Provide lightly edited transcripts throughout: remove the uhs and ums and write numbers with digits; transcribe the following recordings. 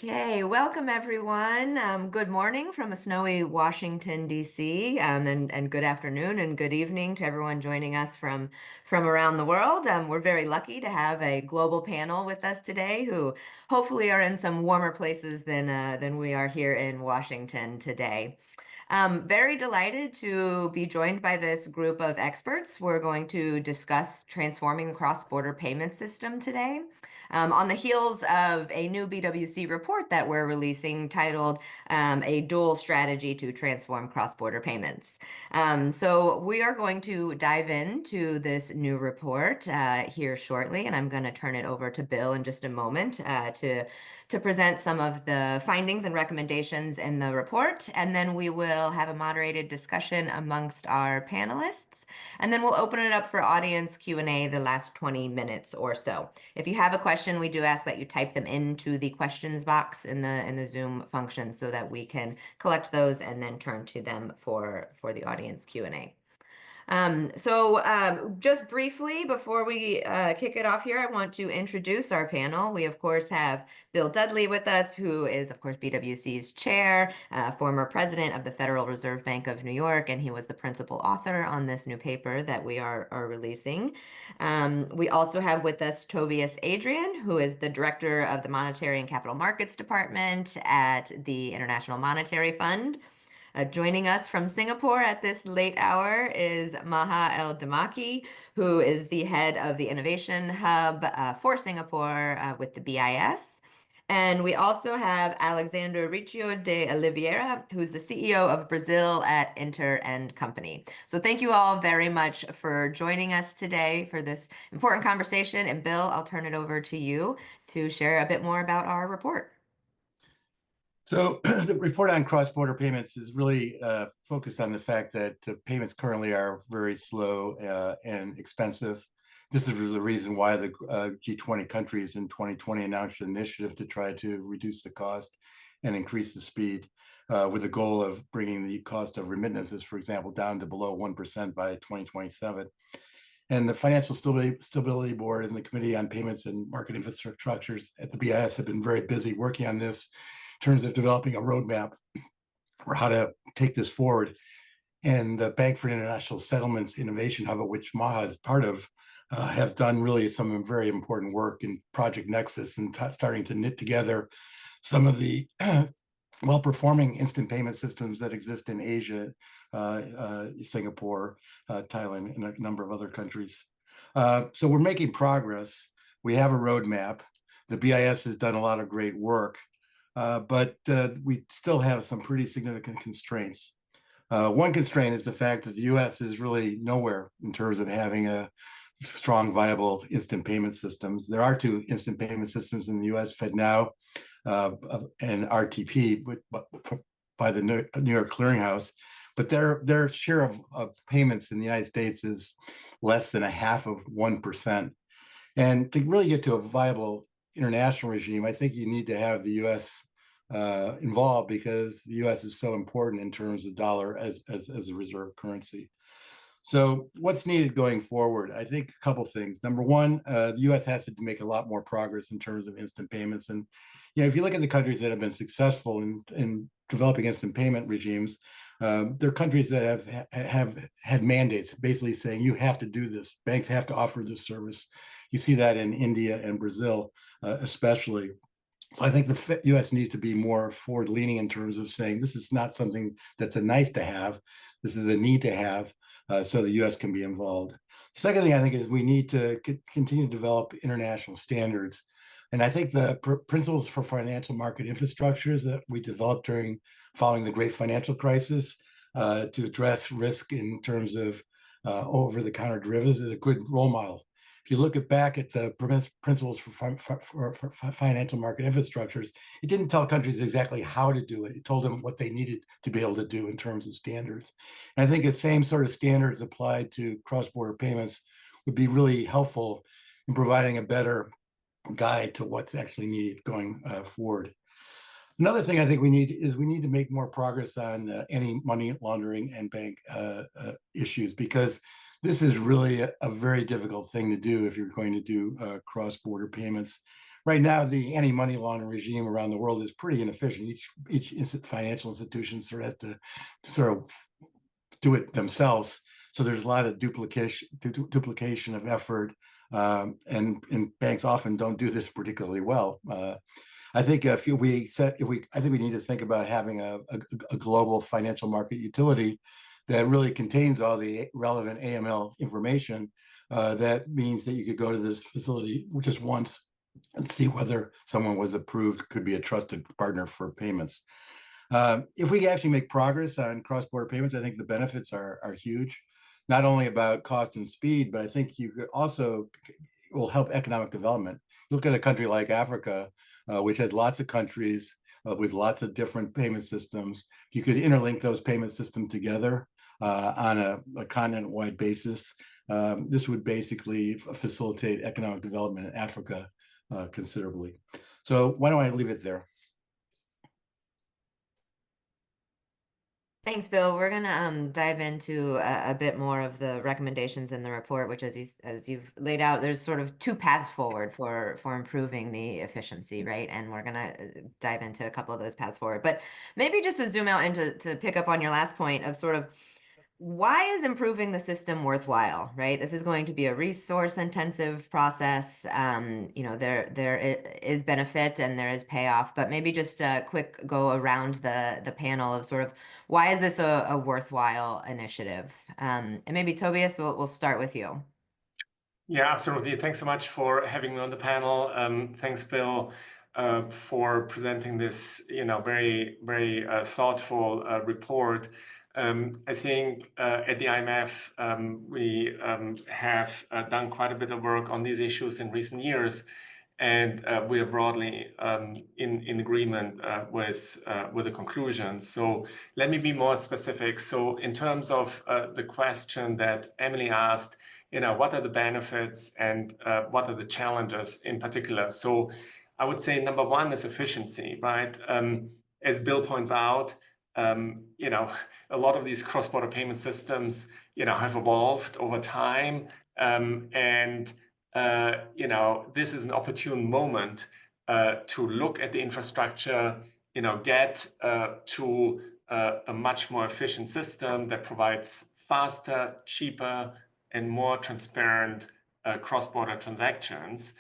Okay, welcome everyone. Good morning from a snowy Washington, D.C., and good afternoon and good evening to everyone joining us from around the world. We're very lucky to have a global panel with us today who hopefully are in some warmer places than we are here in Washington today. Very delighted to be joined by this group of experts. We're going to discuss transforming the cross-border payment system today. On the heels of a new BWC report that we're releasing titled A Dual Strategy to Transform Cross-Border Payments. So we are going to dive into this new report here shortly, and I'm going to turn it over to Bill in just a moment to present some of the findings and recommendations in the report, and then we will have a moderated discussion amongst our panelists, and then we'll open it up for audience Q&A the last 20 minutes or so. If you have a question, we do ask that you type them into the questions box in the Zoom function so that we can collect those and then turn to them for the audience Q&A. Just briefly, before we kick it off here, I want to introduce our panel. We, of course, have Bill Dudley with us, who is, of course, BWC's chair, former president of the Federal Reserve Bank of New York, and he was the principal author on this new paper that we are releasing. We also have with us Tobias Adrian, who is the director of the Monetary and Capital Markets Department at the International Monetary Fund. Joining us from Singapore at this late hour is Maha El Damaki, who is the head of the Innovation Hub for Singapore with the BIS. And we also have Alexander Riccio de Oliveira, who's the CEO of Brazil at Inter and Company. So thank you all very much for joining us today for this important conversation. And Bill, I'll turn it over to you to share a bit more about our report. So the report on cross-border payments is really focused on the fact that payments currently are very slow and expensive. This is the reason why the G20 countries in 2020 announced an initiative to try to reduce the cost and increase the speed with the goal of bringing the cost of remittances, for example, down to below 1% by 2027. And the Financial Stability Board and the Committee on Payments and Market Infrastructures at the BIS have been very busy working on this in terms of developing a roadmap for how to take this forward. And the Bank for International Settlements Innovation Hub, which Maha is part of, have done really some very important work in Project Nexus and starting to knit together some of the well-performing instant payment systems that exist in Asia, Singapore, Thailand, and a number of other countries. So we're making progress. We have a roadmap. The BIS has done a lot of great work. But we still have some pretty significant constraints. One constraint is the fact that the U.S. is really nowhere in terms of having a strong, viable instant payment systems. There are two instant payment systems in the U.S., FedNow and RTP by the New York Clearinghouse, but their share of payments in the United States is less than 0.5%. And to really get to a viable international regime, I think you need to have the U.S. Involved because the U.S. is so important in terms of dollar as a reserve currency. So what's needed going forward? I think a couple things. Number one, the U.S. has to make a lot more progress in terms of instant payments. And if you look at the countries that have been successful in developing instant payment regimes, they're countries that have had mandates basically saying you have to do this. Banks have to offer this service. You see that in India and Brazil, especially. So I think the U.S. needs to be more forward-leaning in terms of saying this is not something that's a nice to have. This is a need to have, so the U.S. can be involved. Second thing I think is we need to continue to develop international standards. And I think the principles for financial market infrastructures that we developed following the great financial crisis to address risk in terms of over-the-counter derivatives is a good role model. If you look back at the principles for financial market infrastructures, it didn't tell countries exactly how to do it. It told them what they needed to be able to do in terms of standards. And I think the same sort of standards applied to cross-border payments would be really helpful in providing a better guide to what's actually needed going forward. Another thing I think we need to make more progress on any money laundering and bank issues, because this is really a very difficult thing to do if you're going to do cross-border payments. right now the anti-money laundering regime around the world is pretty inefficient. Each financial institution sort of has to sort of do it themselves. So there's a lot of duplication of effort, and banks often don't do this particularly well. I think I think we need to think about having a global financial market utility that really contains all the relevant AML information. That means that you could go to this facility just once and see whether someone was approved, could be a trusted partner for payments. If we actually make progress on cross-border payments, I think the benefits are huge, not only about cost and speed, but I think you could also will help economic development. Look at a country like Africa, which has lots of countries with lots of different payment systems. You could interlink those payment systems together on a continent-wide basis. This would basically facilitate economic development in Africa considerably. So why don't I leave it there? Thanks, Bill. We're gonna dive into a bit more of the recommendations in the report, which, as you've laid out, there's sort of two paths forward for improving the efficiency, right? And we're gonna dive into a couple of those paths forward. But maybe just to zoom out and to pick up on your last point of sort of why is improving the system worthwhile, right? This is going to be a resource intensive process. There is benefit and there is payoff, but maybe just a quick go around the panel of sort of why is this a worthwhile initiative? And maybe Tobias, we'll start with you. Yeah, absolutely. Thanks so much for having me on the panel. Thanks, Bill, for presenting this, very, very thoughtful report. I think at the IMF, we have done quite a bit of work on these issues in recent years, and we are broadly in agreement with the conclusions. So let me be more specific. So in terms of the question that Emily asked, what are the benefits and what are the challenges in particular? So I would say number one is efficiency, right? As Bill points out, a lot of these cross-border payment systems, have evolved over time, and this is an opportune moment to look at the infrastructure, get to a much more efficient system that provides faster, cheaper, and more transparent cross-border transactions.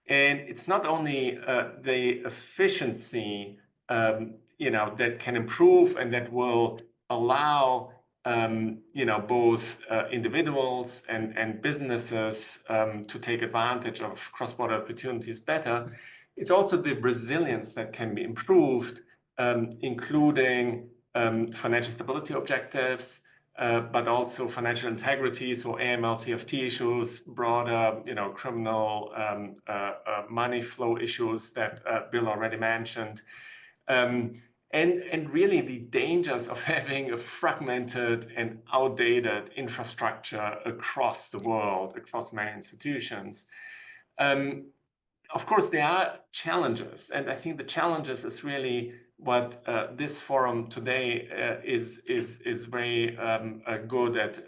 And it's not only the efficiency, that can improve and that will allow, both individuals and businesses to take advantage of cross-border opportunities better. It's also the resilience that can be improved, including financial stability objectives, but also financial integrity, so AML, CFT issues, broader, criminal money flow issues that Bill already mentioned. And really the dangers of having a fragmented and outdated infrastructure across the world, across many institutions. Of course, there are challenges, and I think the challenges is really what this forum today is very good at,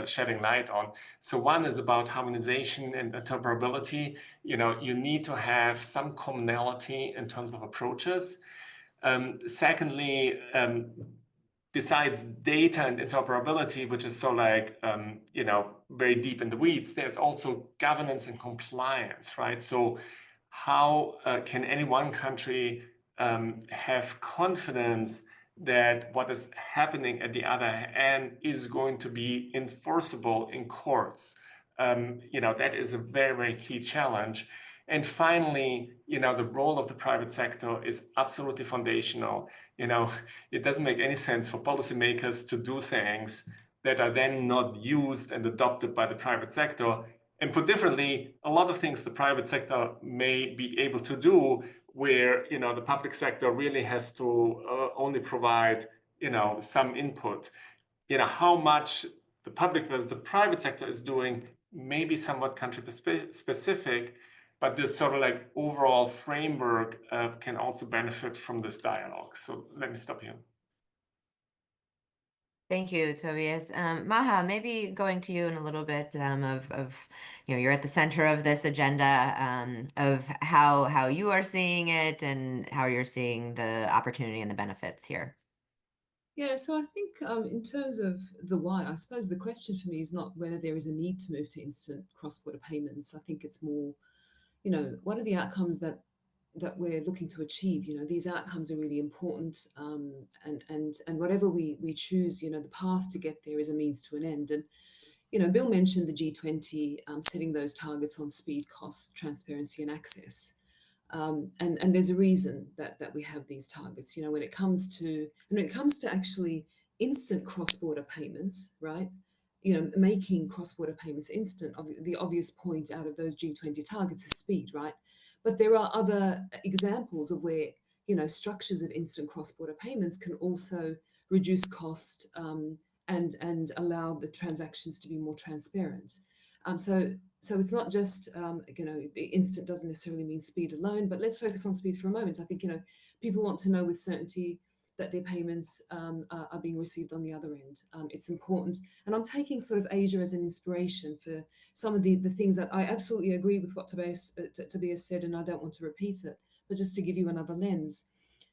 shedding light on. So one is about harmonization and interoperability. You need to have some commonality in terms of approaches. Secondly, besides data and interoperability, which is very deep in the weeds, there's also governance and compliance, right? So how can any one country have confidence that what is happening at the other end is going to be enforceable in courts? That is a very, very key challenge. And finally, the role of the private sector is absolutely foundational. It doesn't make any sense for policymakers to do things that are then not used and adopted by the private sector. And put differently, a lot of things the private sector may be able to do where, the public sector really has to only provide, some input. How much the public versus the private sector is doing may be somewhat country specific, but this overall framework can also benefit from this dialogue. So let me stop here. Thank you, Tobias. Maha, maybe going to you in a little bit you're at the center of this agenda of how you are seeing it and how you're seeing the opportunity and the benefits here. Yeah, so I think in terms of the why, I suppose the question for me is not whether there is a need to move to instant cross-border payments. I think it's more, what are the outcomes that we're looking to achieve? These outcomes are really important, and whatever we choose, the path to get there is a means to an end. And Bill mentioned the G20 setting those targets on speed, cost, transparency, and access. And there's a reason that we have these targets. When it comes to actually instant cross-border payments, right? Making cross-border payments instant. The obvious point out of those G20 targets is speed, right? But there are other examples of where structures of instant cross-border payments can also reduce cost and allow the transactions to be more transparent. So it's not just, the instant doesn't necessarily mean speed alone, but let's focus on speed for a moment. I think, people want to know with certainty that their payments are being received on the other end. It's important. And I'm taking sort of Asia as an inspiration for some of the things that I absolutely agree with what Tobias said, and I don't want to repeat it, but just to give you another lens,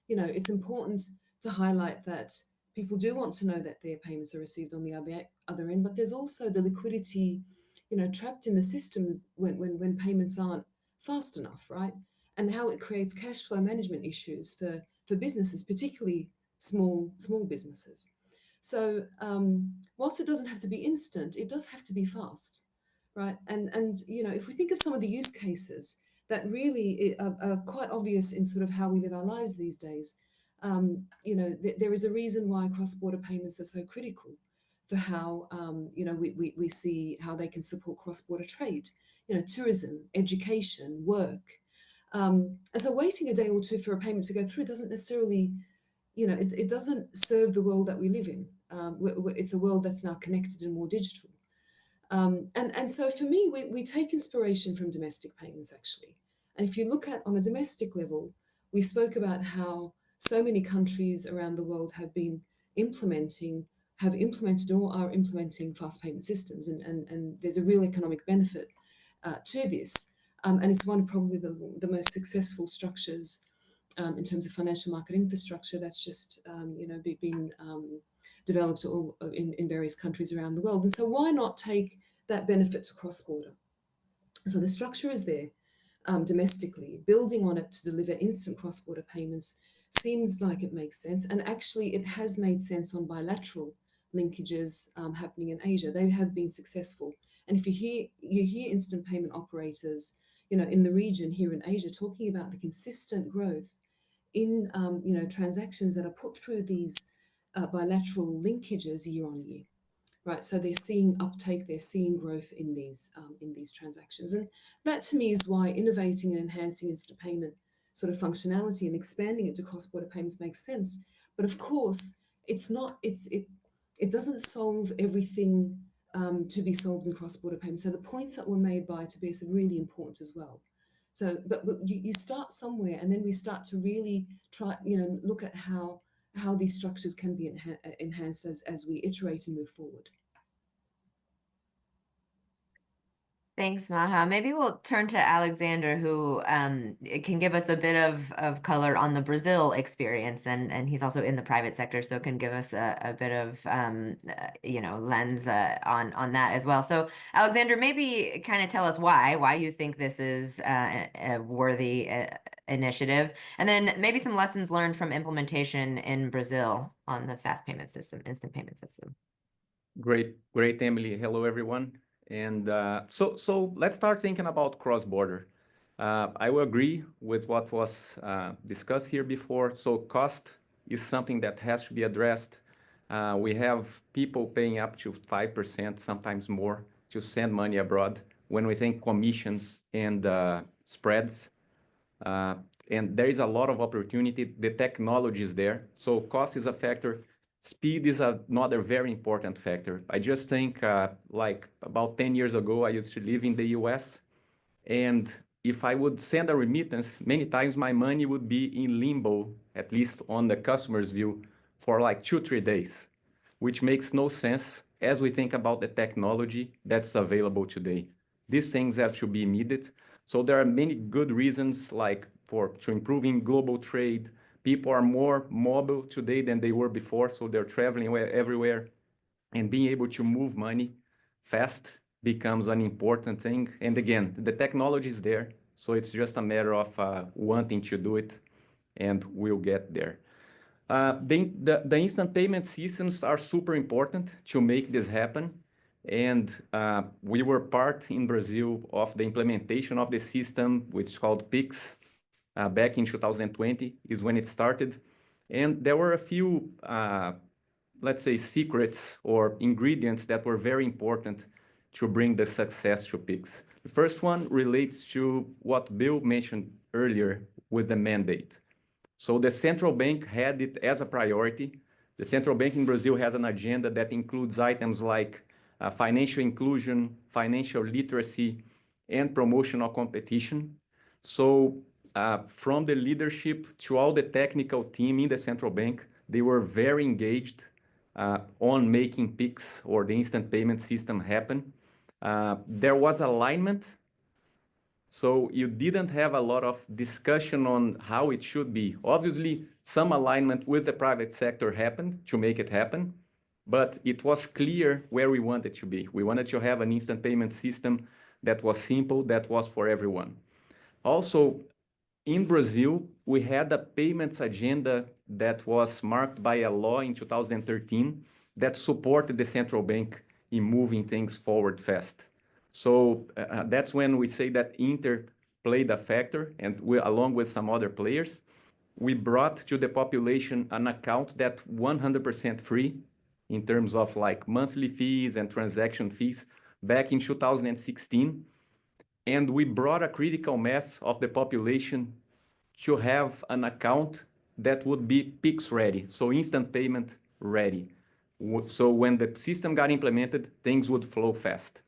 it's important to highlight that people do want to know that their payments are received on the other end, but there's also the liquidity trapped in the systems when payments aren't fast enough, right? And how it creates cash flow management issues for businesses, particularly small businesses. So whilst it doesn't have to be instant, it does have to be fast, right? And if we think of some of the use cases that really are quite obvious in sort of how we live our lives these days, there is a reason why cross-border payments are so critical for how we see how they can support cross-border trade, tourism, education, work. And so waiting a day or two for a payment to go through doesn't necessarily, it doesn't serve the world that we live in. It's a world that's now connected and more digital. And so for me, we take inspiration from domestic payments, actually. And if you look at on a domestic level, we spoke about how so many countries around the world have implemented or are implementing fast payment systems. And there's a real economic benefit to this. And it's one of probably the most successful structures in terms of financial market infrastructure that's just been developed all in various countries around the world. And so why not take that benefit to cross-border? So the structure is there domestically. Building on it to deliver instant cross-border payments seems like it makes sense. And actually it has made sense on bilateral linkages happening in Asia. They have been successful. And if you hear instant payment operators, in the region here in Asia talking about the consistent growth in transactions that are put through these bilateral linkages year on year, right? So they're seeing uptake, they're seeing growth in these transactions, and that to me is why innovating and enhancing instant payment sort of functionality and expanding it to cross-border payments makes sense. But of course, it doesn't solve everything to be solved in cross-border payments. So the points that were made by Tobias are really important as well. So, but you start somewhere, and then we start to really try, look at how these structures can be enhanced as we iterate and move forward. Thanks, Maha. Maybe we'll turn to Alexander, who can give us a bit of color on the Brazil experience, and he's also in the private sector, so can give us a bit of lens on that as well. So, Alexander, maybe kind of tell us why you think this is a worthy initiative, and then maybe some lessons learned from implementation in Brazil on the fast payment system, instant payment system. Great, Emily. Hello, everyone. And so let's start thinking about cross-border. I will agree with what was discussed here before. So cost is something that has to be addressed. We have people paying up to 5%, sometimes more, to send money abroad when we think commissions and spreads. And there is a lot of opportunity. The technology is there. So cost is a factor. Speed is another very important factor. I just think like about 10 years ago, I used to live in the US. And if I would send a remittance, many times my money would be in limbo, at least on the customer's view, for like 2-3 days. which makes no sense as we think about the technology that's available today. These things have to be immediate. So there are many good reasons, like to improving global trade. People are more mobile today than they were before, so they're traveling everywhere, and being able to move money fast becomes an important thing. And again, the technology is there, so it's just a matter of wanting to do it, and we'll get there. The instant payment systems are super important to make this happen. And we were part in Brazil of the implementation of the system, which is called Pix. Back in 2020 is when it started. And there were a few, let's say, secrets or ingredients that were very important to bring the success to Pix. The first one relates to what Bill mentioned earlier with the mandate. So the central bank had it as a priority. The central bank in Brazil has an agenda that includes items like financial inclusion, financial literacy, and promotional competition. So from the leadership to all the technical team in the central bank, they were very engaged on making Pix or the instant payment system happen. There was alignment. So you didn't have a lot of discussion on how it should be. Obviously, some alignment with the private sector happened to make it happen, but it was clear where we wanted to be. We wanted to have an instant payment system that was simple, that was for everyone. Also, in Brazil, we had a payments agenda that was marked by a law in 2013 that supported the central bank in moving things forward fast. So that's when we say that Inter played a factor, and we, along with some other players, we brought to the population an account that 100% free in terms of like monthly fees and transaction fees back in 2016. And we brought a critical mass of the population to have an account that would be Pix ready, so instant payment ready. So when the system got implemented, things would flow fast.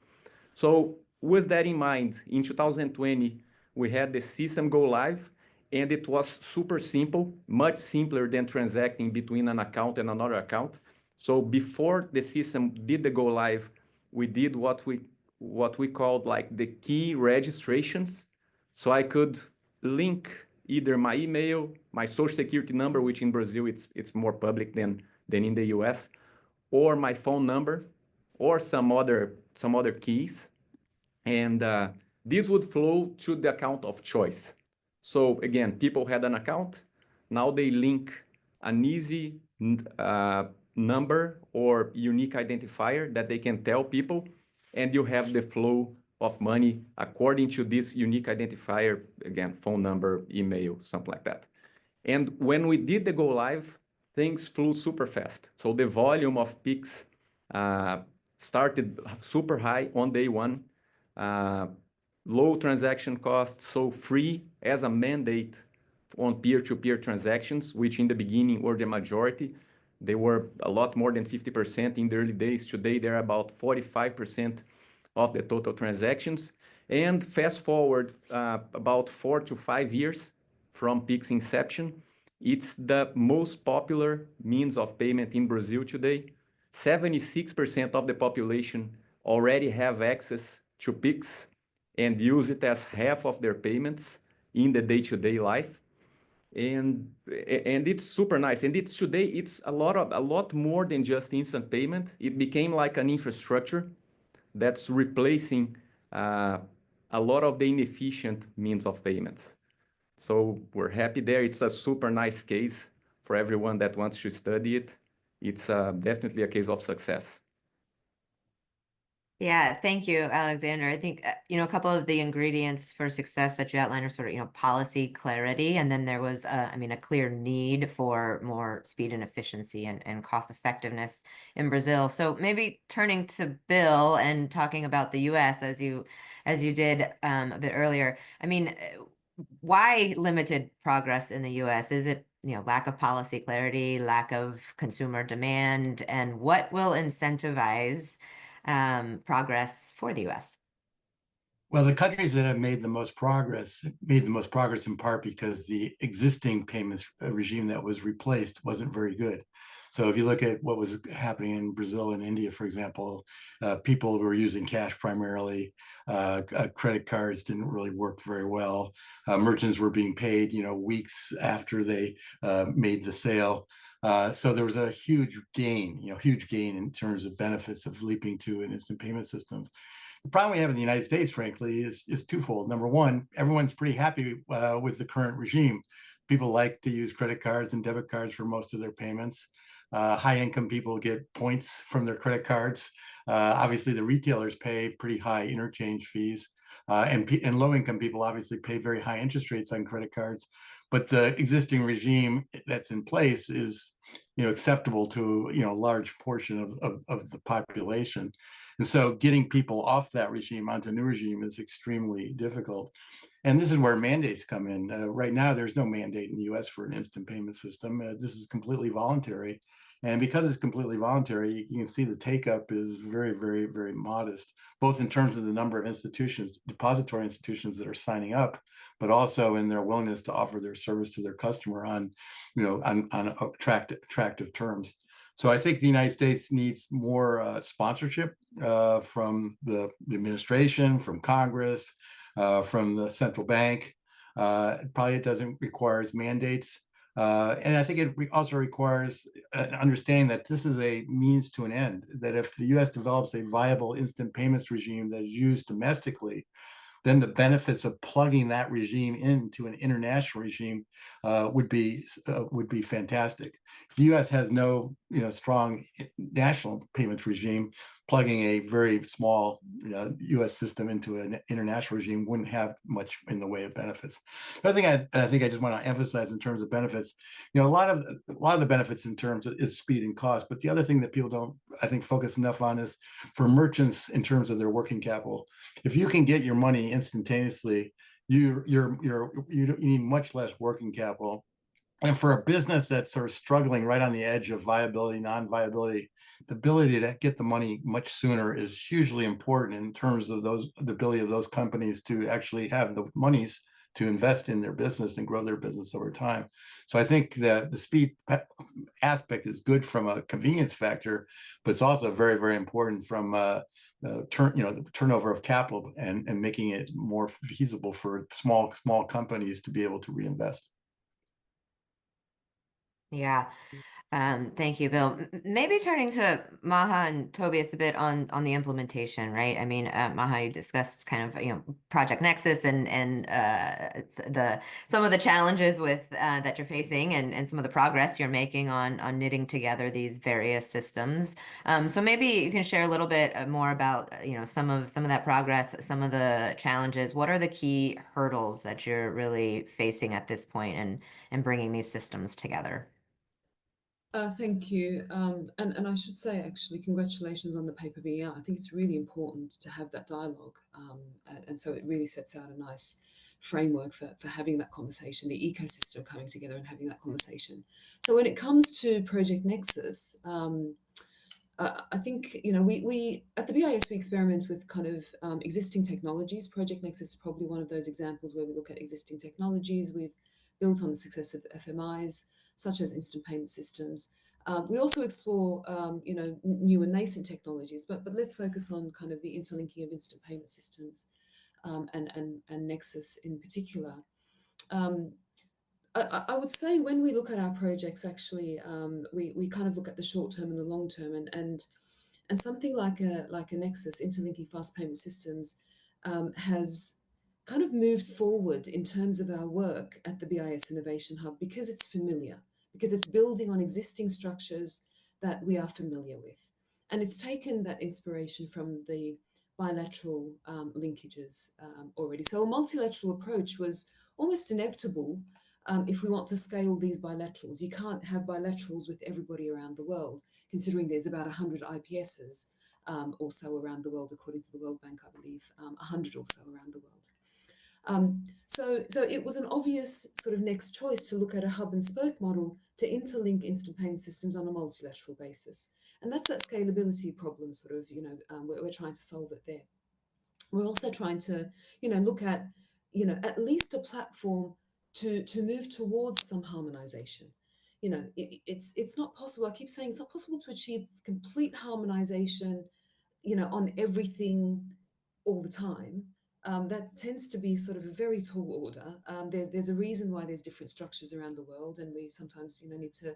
So with that in mind, in 2020, we had the system go live, and it was super simple, much simpler than transacting between an account and another account. So before the system did the go live, we did what we called like the key registrations. So I could link either my email, my social security number, which in Brazil it's more public than in the US, or my phone number, or some other keys, and this would flow to the account of choice. So again, people had an account. Now they link an easy number or unique identifier that they can tell people, and you have the flow of money according to this unique identifier, again, phone number, email, something like that. And when we did the go live, things flew super fast. So the volume of Pix started super high on day one, low transaction costs, so free as a mandate on peer-to-peer transactions, which in the beginning were the majority. They were a lot more than 50% in the early days. Today, they're about 45% of the total transactions. And fast forward about 4 to 5 years from Pix inception, it's the most popular means of payment in Brazil today. 76% of the population already have access to Pix and use it as half of their payments in the day-to-day life. And it's super nice. And today it's a lot more than just instant payment. It became like an infrastructure that's replacing a lot of the inefficient means of payments. So we're happy there. It's a super nice case for everyone that wants to study it. It's definitely a case of success. Yeah, thank you, Alexander. I think, a couple of the ingredients for success that you outlined are sort of, policy clarity. And then there was, a clear need for more speed and efficiency and cost effectiveness in Brazil. So maybe turning to Bill and talking about the US as you did a bit earlier. Why limited progress in the US? Is it, lack of policy clarity, lack of consumer demand, and what will incentivize progress for the US? Well, the countries that have made the most progress in part because the existing payments regime that was replaced wasn't very good. So if you look at what was happening in Brazil and India, for example, people were using cash primarily. Credit cards didn't really work very well. Merchants were being paid, weeks after they made the sale. So there was a huge gain in terms of benefits of leaping to an instant payment systems. The problem we have in the United States, frankly, is twofold. Number one, everyone's pretty happy with the current regime. People like to use credit cards and debit cards for most of their payments. High-income people get points from their credit cards. Obviously, the retailers pay pretty high interchange fees, and low-income people obviously pay very high interest rates on credit cards. But the existing regime that's in place is, acceptable to a large portion of the population. And so getting people off that regime onto a new regime is extremely difficult. And this is where mandates come in. Right now, there's no mandate in the US for an instant payment system. This is completely voluntary. And because it's completely voluntary, you can see the take-up is very, very, very modest, both in terms of the number of institutions, depository institutions that are signing up, but also in their willingness to offer their service to their customer on attractive terms. So I think the United States needs more sponsorship from the administration, from Congress, from the central bank. Probably it doesn't require mandates. And I think it also requires understanding that this is a means to an end, that if the US develops a viable instant payments regime that is used domestically, then the benefits of plugging that regime into an international regime would be fantastic. If the U.S. has no strong national payments regime, plugging a very small U.S. system into an international regime wouldn't have much in the way of benefits. The other thing I think I just want to emphasize in terms of benefits, a lot of the benefits in terms of is speed and cost, but the other thing that people don't, I think, focus enough on is for merchants in terms of their working capital. If you can get your money instantaneously, you need much less working capital. And for a business that's sort of struggling right on the edge of viability, non-viability, the ability to get the money much sooner is hugely important in terms of the ability of those companies to actually have the monies to invest in their business and grow their business over time. So I think that the speed aspect is good from a convenience factor, but it's also very, very important from the turnover of capital and making it more feasible for small companies to be able to reinvest. Yeah. Thank you, Bill. Maybe turning to Maha and Tobias a bit on the implementation, right? I mean, Maha, you discussed kind of Project Nexus and some of the challenges with that you're facing and some of the progress you're making on knitting together these various systems. So maybe you can share a little bit more about some of that progress, some of the challenges. What are the key hurdles that you're really facing at this point and bringing these systems together? Thank you. And I should say, actually, congratulations on the paper being out. I think it's really important to have that dialogue. And so it really sets out a nice framework for having that conversation, the ecosystem coming together and having that conversation. So when it comes to Project Nexus, I think, we at the BIS, we experiment with kind of existing technologies. Project Nexus is probably one of those examples where we look at existing technologies. We've built on the success of FMIs, such as instant payment systems. We also explore, new and nascent technologies, but let's focus on kind of the interlinking of instant payment systems and Nexus in particular. I would say when we look at our projects, actually, we kind of look at the short term and the long term, and something like a Nexus, interlinking fast payment systems, has kind of moved forward in terms of our work at the BIS Innovation Hub because it's familiar, because it's building on existing structures that we are familiar with. And it's taken that inspiration from the bilateral linkages already. So a multilateral approach was almost inevitable if we want to scale these bilaterals. You can't have bilaterals with everybody around the world, considering there's about 100 IPSs or so around the world, according to the World Bank, I believe, 100 or so around the world. So it was an obvious sort of next choice to look at a hub and spoke model to interlink instant payment systems on a multilateral basis. And that's that scalability problem, sort of, we're trying to solve it there. we're also trying to, look at, at least a platform to move towards some harmonization. It's not possible. I keep saying it's not possible to achieve complete harmonization, on everything all the time. That tends to be sort of a very tall order. There's a reason why there's different structures around the world, and we sometimes, need to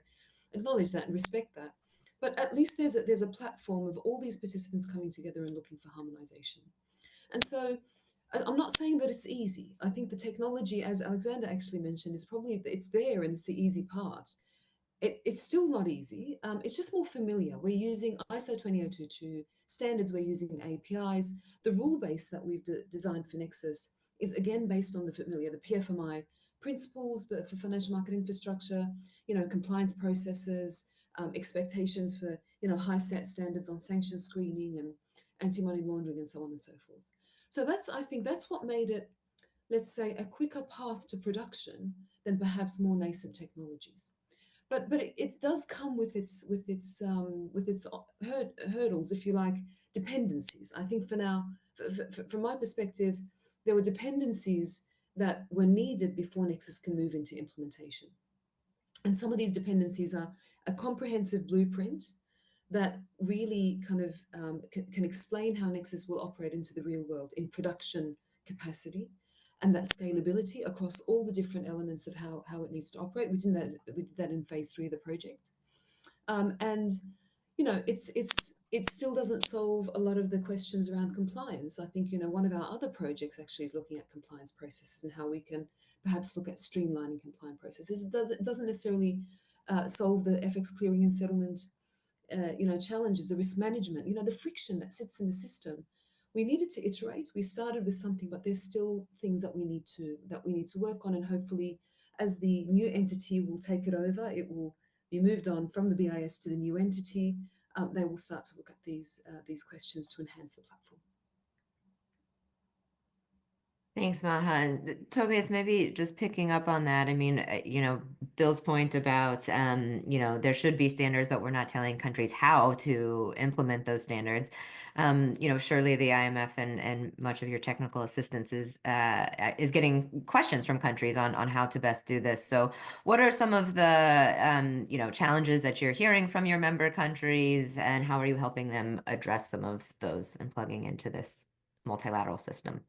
acknowledge that and respect that. But at least there's a platform of all these participants coming together and looking for harmonization. And so I'm not saying that it's easy. I think the technology, as Alexander actually mentioned, it's there and it's the easy part. It's still not easy. It's just more familiar. We're using ISO 20022 standards. We're using APIs. The rule base that we've designed for Nexus is again based on the PFMI principles, but for financial market infrastructure, compliance processes, expectations for, high set standards on sanctions screening and anti-money laundering and so on and so forth. So I think that's what made it, let's say, a quicker path to production than perhaps more nascent technologies. But it does come with its hurdles, if you like, dependencies. I think for now, from my perspective, there were dependencies that were needed before Nexus can move into implementation. And some of these dependencies are a comprehensive blueprint that really kind of can explain how Nexus will operate into the real world in production capacity, and that scalability across all the different elements of how it needs to operate. We did that in phase 3 of the project. And it still doesn't solve a lot of the questions around compliance. I think, one of our other projects actually is looking at compliance processes and how we can perhaps look at streamlining compliance processes. It doesn't necessarily solve the FX clearing and settlement challenges, the risk management, the friction that sits in the system. We needed to iterate. We started with something, but there's still things that we need to work on. And hopefully, as the new entity will take it over, it will be moved on from the BIS to the new entity. They will start to look at these questions to enhance the platform. Thanks, Maha. And Tobias, maybe just picking up on that. I mean, Bill's point about, there should be standards, but we're not telling countries how to implement those standards. Surely the IMF and much of your technical assistance is getting questions from countries on how to best do this. So what are some of the, challenges that you're hearing from your member countries, and how are you helping them address some of those and plugging into this multilateral system?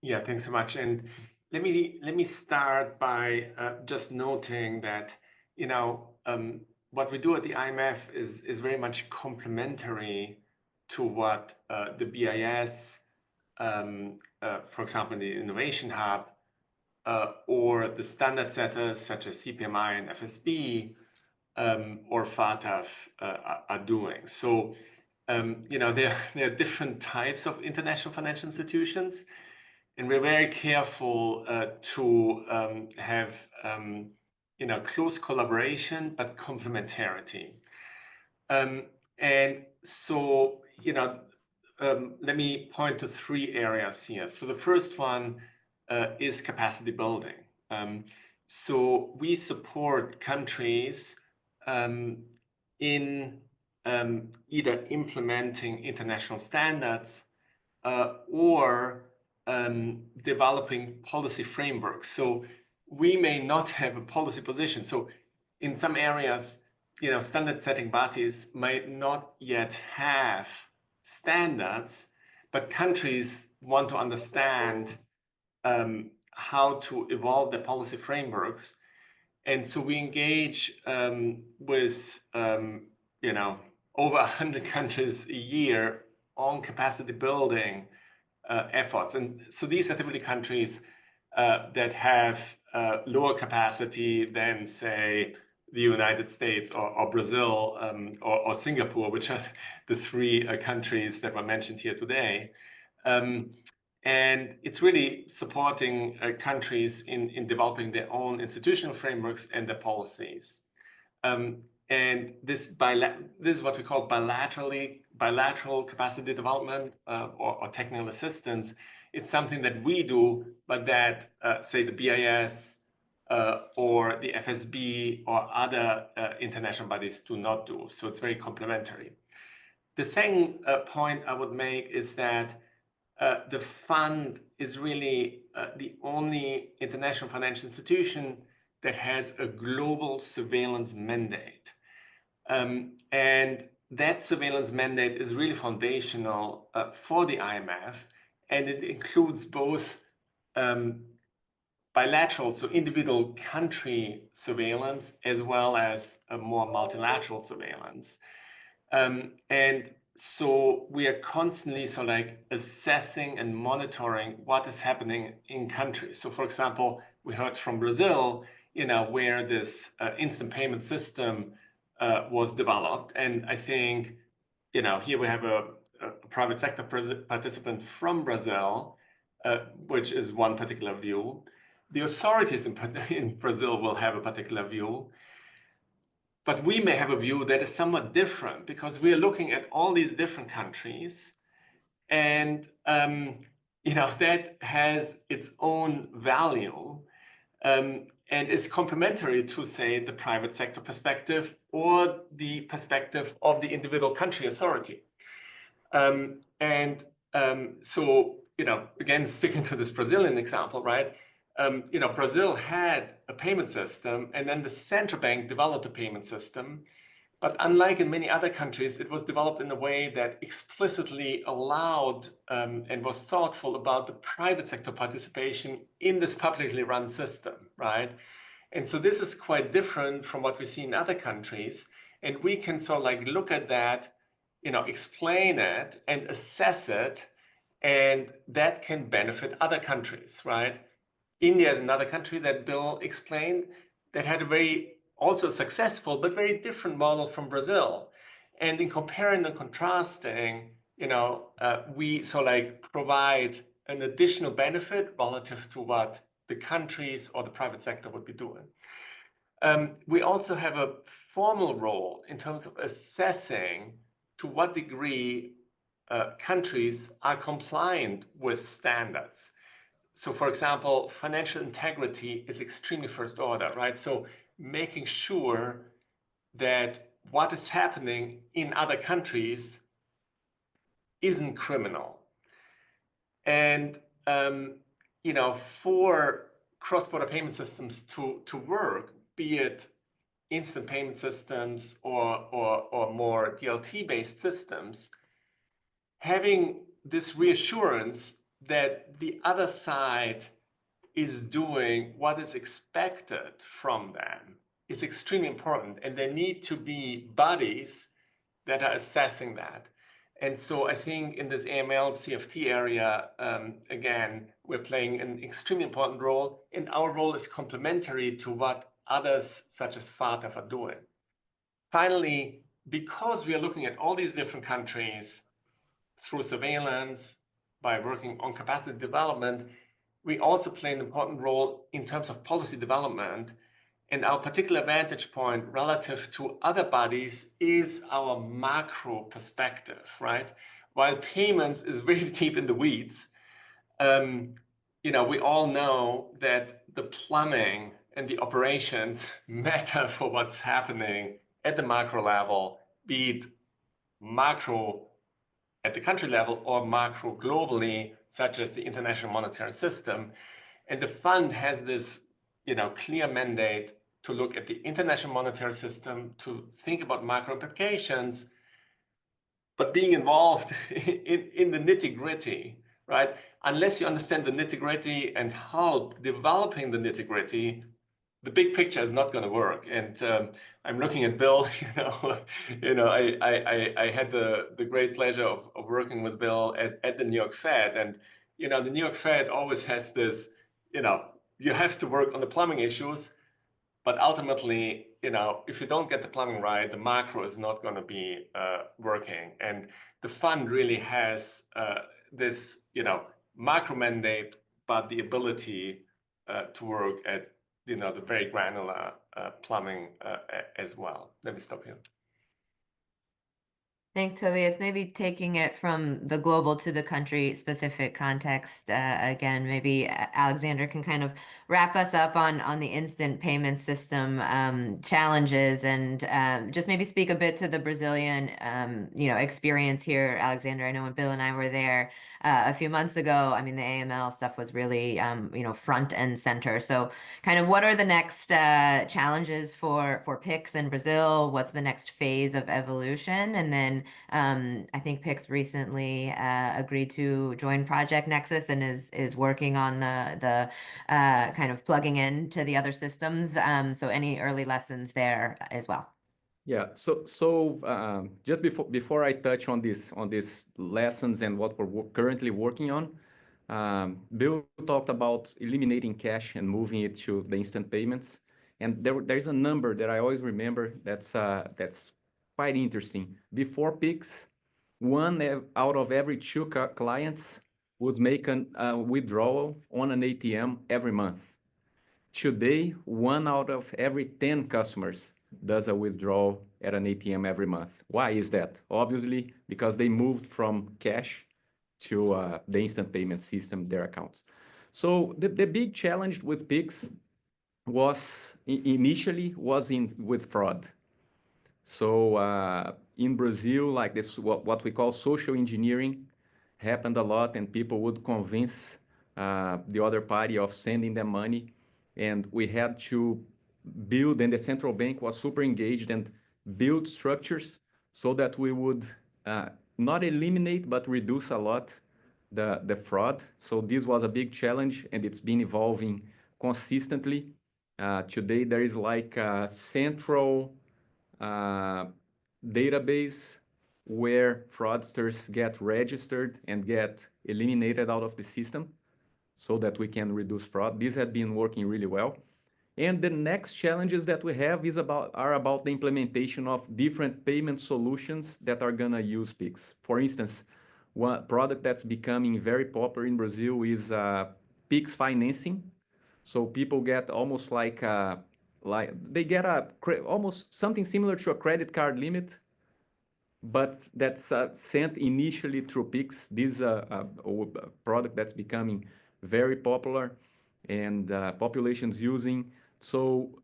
Yeah, thanks so much. And let me start by just noting that what we do at the IMF is very much complementary to what the BIS, for example, the Innovation Hub, or the standard setters such as CPMI and FSB, or FATF are doing. So there are different types of international financial institutions. And we're very careful to have close collaboration, but complementarity. And so let me point to 3 areas here. So the first one is capacity building. So we support countries in either implementing international standards or developing policy frameworks. So we may not have a policy position. So in some areas, standard setting bodies might not yet have standards, but countries want to understand how to evolve their policy frameworks. And so we engage with over 100 countries a year on capacity building efforts. And so these are typically countries that have lower capacity than, say, the United States or Brazil or Singapore, which are the 3 countries that were mentioned here today. And it's really supporting countries in developing their own institutional frameworks and their policies. And this is what we call bilateral capacity development or technical assistance. It's something that we do, but that, say, the BIS or the FSB or other international bodies do not do. So it's very complementary. The second point I would make is that the fund is really the only international financial institution that has a global surveillance mandate. And that surveillance mandate is really foundational for the IMF, and it includes both bilateral, so individual country surveillance, as well as a more multilateral surveillance. And so we are constantly sort of like assessing and monitoring what is happening in countries. So for example, we heard from Brazil, where this instant payment system was developed. And I think, here we have a private sector participant from Brazil, which is one particular view. The authorities in Brazil will have a particular view. But we may have a view that is somewhat different because we are looking at all these different countries, and that has its own value, and is complementary to, say, the private sector perspective or the perspective of the individual country authority. So again, sticking to this Brazilian example, right? Brazil had a payment system, and then the central bank developed a payment system. But unlike in many other countries, it was developed in a way that explicitly allowed and was thoughtful about the private sector participation in this publicly run system, right? And so this is quite different from what we see in other countries. And we can sort of like look at that, explain it and assess it, and that can benefit other countries, right? India is another country that Bill explained that had a very also successful but very different model from Brazil. And in comparing and contrasting, we sort of like provide an additional benefit relative to what the countries or the private sector would be doing. We also have a formal role in terms of assessing to what degree countries are compliant with standards. So for example, financial integrity is extremely first order, right? So making sure that what is happening in other countries isn't criminal. And, for cross-border payment systems to work, be it instant payment systems or more DLT-based systems, having this reassurance that the other side is doing what is expected from them is extremely important. And there need to be bodies that are assessing that. And so I think in this AML CFT area, again, we're playing an extremely important role, and our role is complementary to what others such as FATF are doing. Finally, because we are looking at all these different countries through surveillance, by working on capacity development, we also play an important role in terms of policy development. And our particular vantage point relative to other bodies is our macro perspective, right? While payments is very deep in the weeds, we all know that the plumbing and the operations matter for what's happening at the macro level, be it macro at the country level or macro globally, such as the International Monetary System. And the fund has this, clear mandate to look at the International Monetary System, to think about macro implications, but being involved in the nitty-gritty, right? Unless you understand the nitty-gritty and help developing the nitty-gritty, the big picture is not going to work. And I'm looking at Bill. I had the great pleasure of working with Bill at the New York Fed, and the New York Fed always has this. You have to work on the plumbing issues, but ultimately, if you don't get the plumbing right, the macro is not going to be working. And the fund really has this, macro mandate, but the ability to work at the very granular plumbing as well. Let me stop here. Thanks, Tobias. Maybe taking it from the global to the country specific context, again, maybe Alexander can kind of wrap us up on the instant payment system challenges, and just maybe speak a bit to the Brazilian experience here. Alexander, I know when Bill and I were there, a few months ago, I mean, the AML stuff was really, front and center. So kind of what are the next challenges for Pix in Brazil? What's the next phase of evolution? And then I think Pix recently agreed to join Project Nexus and is working on the kind of plugging into the other systems. So any early lessons there as well? Yeah. Just before I touch on these lessons and what we're currently working on, Bill talked about eliminating cash and moving it to the instant payments. And there's a number that I always remember that's quite interesting. Before Pix, out of every two clients would make a withdrawal on an ATM every month. Today, 1 out of every 10 customers does a withdrawal at an ATM every month. Why is that? Obviously, because they moved from cash to the instant payment system, their accounts. So the big challenge with Pix was initially with fraud. So in Brazil, like this, what we call social engineering happened a lot, and people would convince the other party of sending them money. And we had to build, and the central bank was super engaged and build structures so that we would not eliminate, but reduce a lot the fraud. So this was a big challenge, and it's been evolving consistently. Today, there is like a central database where fraudsters get registered and get eliminated out of the system so that we can reduce fraud. This had been working really well. And the next challenges that we have are about the implementation of different payment solutions that are gonna use Pix. For instance, one product that's becoming very popular in Brazil is Pix financing. So people get almost like they get almost something similar to a credit card limit, but that's sent initially through Pix. This is a product that's becoming very popular and populations using. So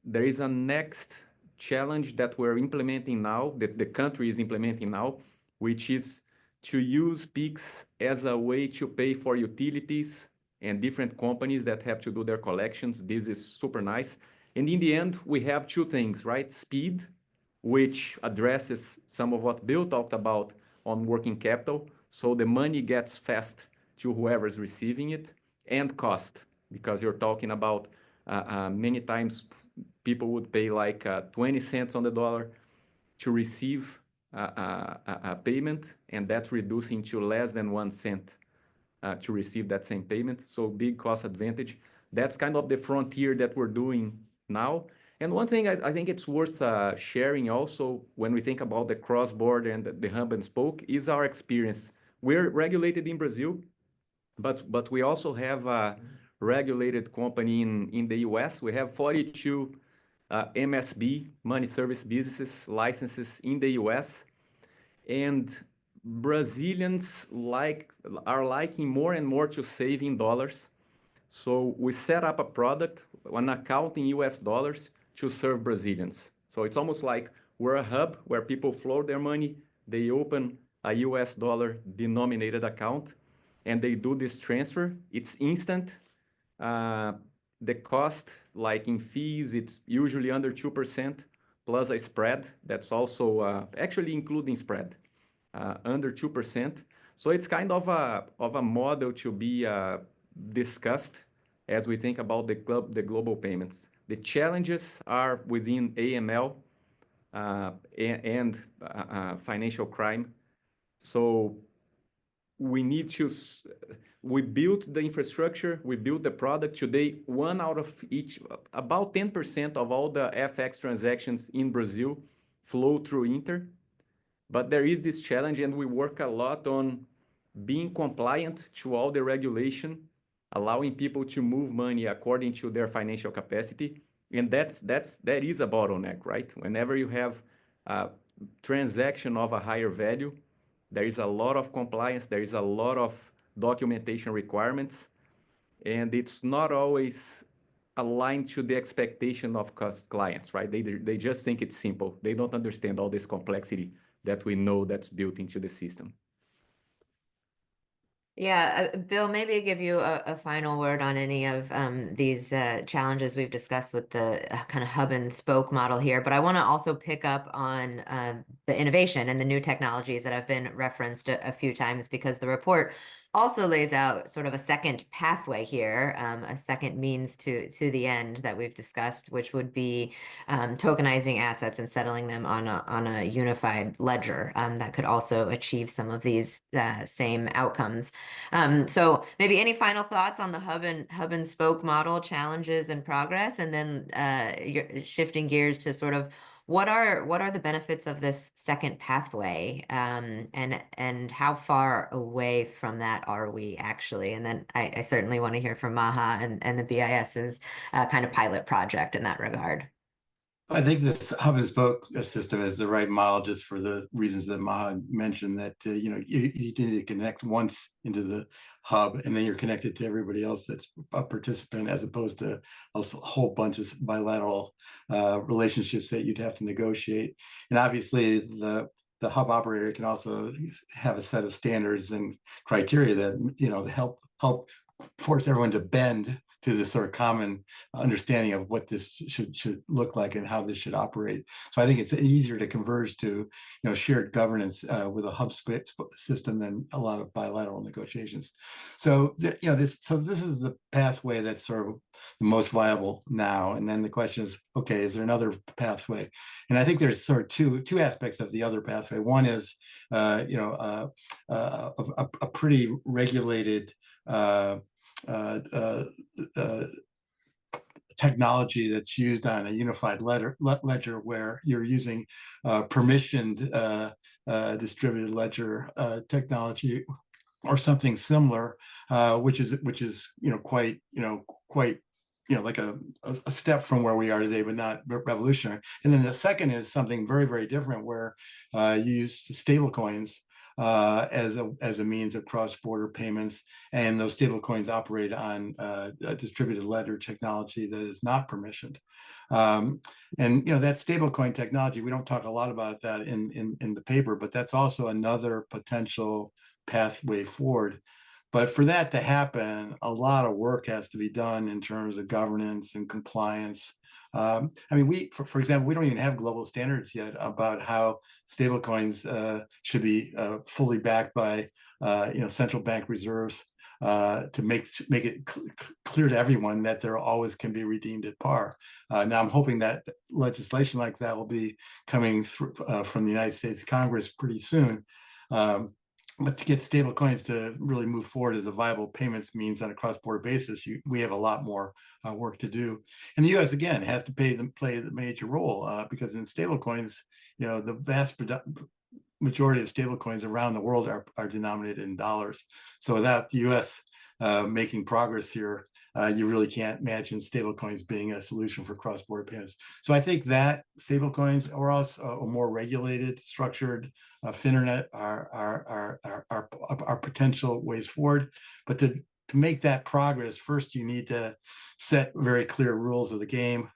there is a next challenge that we're implementing now, that the country is implementing now, which is to use Pix as a way to pay for utilities and different companies that have to do their collections. This is super nice. And in the end, we have two things, right? Speed, which addresses some of what Bill talked about on working capital. So the money gets fast to whoever's receiving it, and cost, because you're talking about many times people would pay like 20 cents on the dollar to receive a payment, and that's reducing to less than 1 cent to receive that same payment. So big cost advantage. That's kind of the frontier that we're doing now. And one thing I think it's worth sharing also when we think about the cross-border and the hub and spoke is our experience. We're regulated in Brazil, but we also have a regulated company in the US. We have 42 MSB, money service businesses licenses in the US. And Brazilians are liking more and more to save in dollars. So we set up a product, an account in US dollars to serve Brazilians. So it's almost like we're a hub where people float their money, they open a US dollar denominated account, and they do this transfer. It's instant. The cost, like in fees, it's usually under 2% plus a spread. That's also actually including spread, under 2%. So it's kind of a model to be discussed as we think about the global payments. The challenges are within AML and financial crime. So we need to, we built the infrastructure, we built the product. Today, about 10% of all the FX transactions in Brazil flow through Inter. But there is this challenge, and we work a lot on being compliant to all the regulation, allowing people to move money according to their financial capacity. And that is a bottleneck, right? Whenever you have a transaction of a higher value, there is a lot of compliance, there is a lot of documentation requirements, and it's not always aligned to the expectation of clients, right? They just think it's simple. They don't understand all this complexity that we know that's built into the system. Yeah, Bill, maybe give you a final word on any of these challenges we've discussed with the kind of hub and spoke model here. But I want to also pick up on the innovation and the new technologies that have been referenced a few times, because the report also lays out sort of a second pathway here, a second means to the end that we've discussed, which would be tokenizing assets and settling them on a unified ledger that could also achieve some of these same outcomes. So maybe any final thoughts on the hub and spoke model challenges and progress, and then you're shifting gears to sort of what are the benefits of this second pathway, and how far away from that are we actually? And then I certainly want to hear from Maha and the BIS's kind of pilot project in that regard. I think this hub and spoke system is the right model, just for the reasons that Maha mentioned, that you need to connect once into the hub, and then you're connected to everybody else that's a participant, as opposed to a whole bunch of bilateral relationships that you'd have to negotiate. And obviously, the hub operator can also have a set of standards and criteria that help force everyone to bend to the sort of common understanding of what this should look like and how this should operate. So I think it's easier to converge to shared governance with a hub system than a lot of bilateral negotiations. So this is the pathway that's sort of the most viable now. And then the question is, okay, is there another pathway? And I think there's sort of two aspects of the other pathway. One is a pretty regulated technology that's used on a unified ledger, where you're using permissioned distributed ledger technology or something similar, which is quite like a step from where we are today, but not revolutionary. And then the second is something very, very different, where you use stable coins as a means of cross-border payments, and those stable coins operate on a distributed ledger technology that is not permissioned. And that stable coin technology, we don't talk a lot about that in the paper, but that's also another potential pathway forward. But for that to happen, a lot of work has to be done in terms of governance and compliance. I mean, for example, we don't even have global standards yet about how stablecoins should be fully backed by central bank reserves to make it clear to everyone that there always can be redeemed at par. Now, I'm hoping that legislation like that will be coming through from the United States Congress pretty soon. But to get stable coins to really move forward as a viable payments means on a cross-border basis, we have a lot more work to do. And the U.S. again has to play the major role because in stable coins, the vast majority of stable coins around the world are denominated in dollars. So without the U.S. Making progress here, you really can't imagine stablecoins being a solution for cross-border payments. So I think that stablecoins, or else a more regulated, structured Finternet are potential ways forward. But to make that progress, first you need to set very clear rules of the game,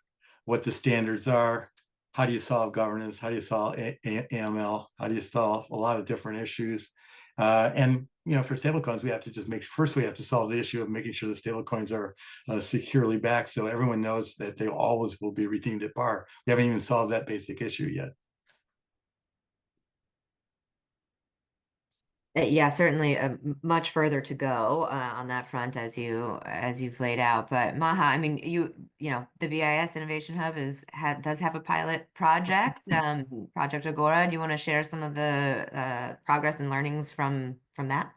what the standards are, how do you solve governance, how do you solve AML, how do you solve a lot of different issues. And for stablecoins, we have to solve the issue of making sure the stablecoins are securely backed, so everyone knows that they always will be redeemed at par. We haven't even solved that basic issue yet. Yeah, certainly much further to go on that front, as you've laid out. But Maha, I mean, the BIS Innovation Hub does have a pilot project, Project Agora. Do you want to share some of the progress and learnings from that?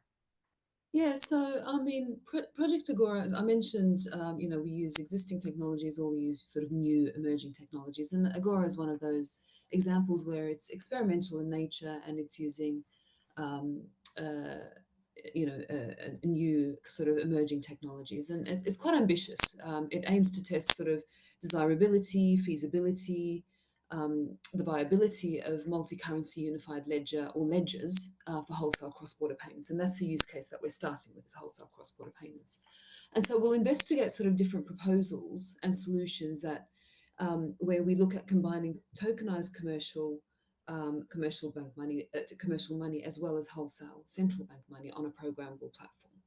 Yeah, so I mean, Project Agora, as I mentioned, we use existing technologies or we use sort of new emerging technologies, and Agora is one of those examples where it's experimental in nature and it's using new sort of emerging technologies, and it's quite ambitious. It aims to test sort of desirability, feasibility, the viability of multi-currency unified ledger or ledgers for wholesale cross-border payments, and that's the use case that we're starting with, is wholesale cross-border payments. And so we'll investigate sort of different proposals and solutions that where we look at combining tokenized commercial bank money, commercial money, as well as wholesale central bank money on a programmable platform.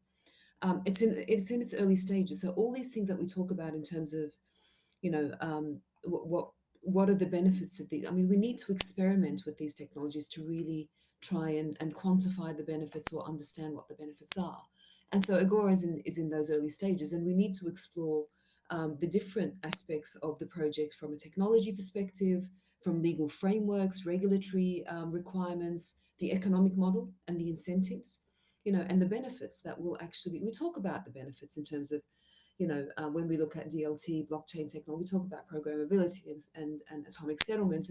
it's in its early stages. So all these things that we talk about in terms of, you know, what are the benefits of these? I mean, we need to experiment with these technologies to really try and quantify the benefits or understand what the benefits are. And so Agora is in those early stages, and we need to explore the different aspects of the project from a technology perspective, from legal frameworks, regulatory requirements, the economic model and the incentives, you know, and the benefits that will actually, we talk about the benefits in terms of, you know, when we look at DLT, blockchain technology, we talk about programmability and atomic settlement,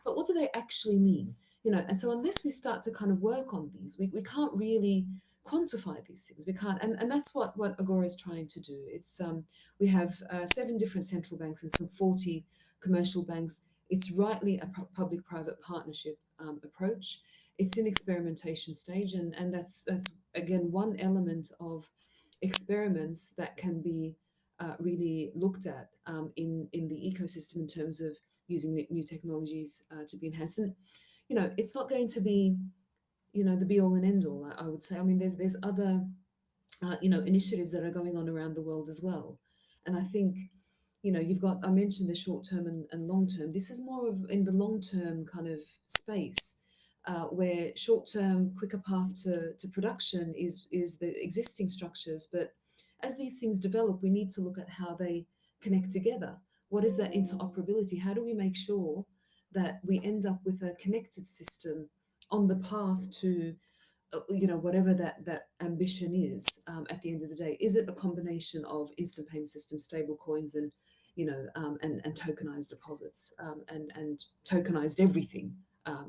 but what do they actually mean? You know, and so unless we start to kind of work on these, we can't really quantify these things. We can't, and that's what Agora is trying to do. It's we have 7 different central banks and some 40 commercial banks. It's rightly a public-private partnership approach. It's in experimentation stage, and that's again one element of experiments that can be really looked at in the ecosystem in terms of using the new technologies to be enhanced. And you know, it's not going to be, you know, the be all and end all. I would say. I mean, there's other you know, initiatives that are going on around the world as well. And I think, you know, you've got, I mentioned the short term and long term. This is more of in the long term kind of space where short term, quicker path to production is the existing structures. But as these things develop, we need to look at how they connect together. What is that interoperability? How do we make sure that we end up with a connected system on the path to you know, whatever that ambition is at the end of the day? Is it a combination of instant payment systems, stable coins, and you know, and tokenized deposits, and tokenized everything?